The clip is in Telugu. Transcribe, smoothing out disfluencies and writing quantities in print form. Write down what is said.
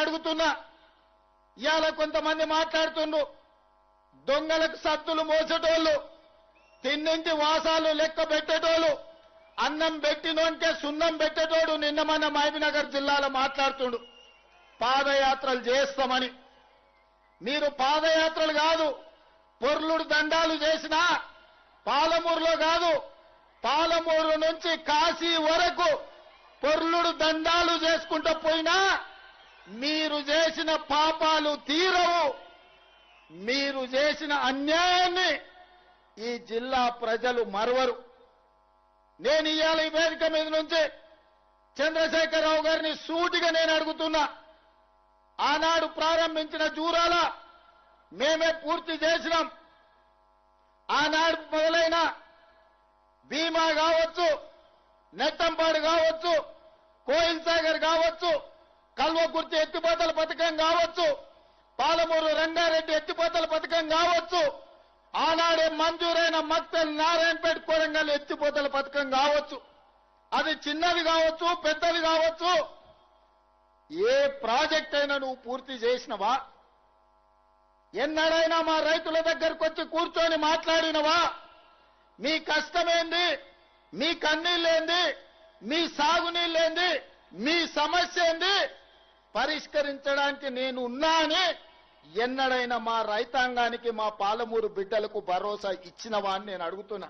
అడుగుతున్నా. ఇవాళ కొంతమంది మాట్లాడుతుండ్రు, దొంగలకు సత్తులు మోసేటోళ్ళు, తిన్నింటి వాసాలు లెక్క పెట్టేటోళ్ళు, అన్నం పెట్టినోంటే సున్నం పెట్టేటోడు నిన్న మన మహబూబ్నగర్ జిల్లాలో మాట్లాడుతుండు పాదయాత్రలు చేస్తామని. మీరు పాదయాత్రలు కాదు, పొర్లుడు దండాలు చేసినా పాలమూరులో కాదు, పాలమూరు నుంచి కాశీ వరకు పొర్లుడు దండాలు చేసుకుంటూ పోయినా మీరు చేసిన పాపాలు తీరవు. మీరు చేసిన అన్యాయాన్ని ఈ జిల్లా ప్రజలు మరవరు. నేను ఇవాళ ఈ వేదిక మీద నుంచి చంద్రశేఖరరావు గారిని సూటిగా నేను అడుగుతున్నా. ఆనాడు ప్రారంభించిన జూరాల మేమే పూర్తి చేసినాం. ఆనాడు మొదలైన భీమా కావచ్చు, నెట్టంపాడు కావచ్చు, కోయిల్ సాగర్ కావచ్చు, కల్వకుర్తి ఎత్తిపోతల పథకం కావచ్చు, పాలమూరు రంగారెడ్డి ఎత్తిపోతల పథకం కావచ్చు, ఆనాడే మంజూరైన మక్తల్ నారాయణపేట కొరంగల్ ఎత్తిపోతల పథకం కావచ్చు, అది చిన్నది కావచ్చు, పెద్దది కావచ్చు, ఏ ప్రాజెక్ట్ అయినా నువ్వు పూర్తి చేసినవా? ఎన్నడైనా మా రైతుల దగ్గరకు వచ్చి కూర్చొని మాట్లాడినవా? మీ కష్టమేంది, మీ కన్నీళ్ళేంది, మీ సాగునీళ్ళేంది, మీ సమస్య ఏంది పరిష్కరించడానికి నేను ఉన్నా అని ఎన్నడైనా మా రైతాంగానికి, మా పాలమూరు బిడ్డలకు భరోసా ఇచ్చినవా అని నేను అడుగుతున్నా.